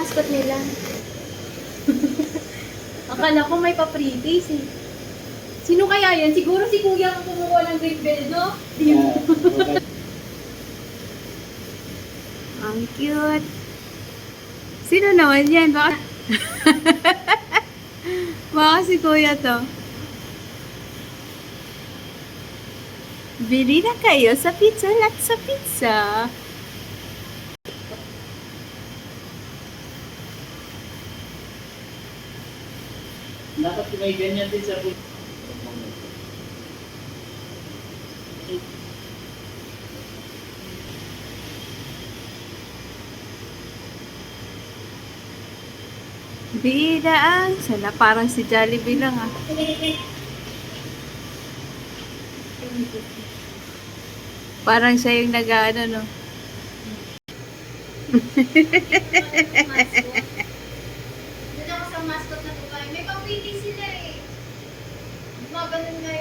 mascot nila. Akala ko may pa-freebies eh. Sino kaya yan? Siguro si Kuya ang kumuha ng Great Bell, no? Ang cute. Sino naman yan? Baka... Baka si Kuya to. Bili na kayo sa Pizza Lot sa pizza. Dapat may ganyan din sa food. Bidaan. Sana parang si Jollibee lang ah. Parang siya yung nag-ano no. Doon ako sa mascot na babae. May pang-waiting sila eh. Gumaganon nga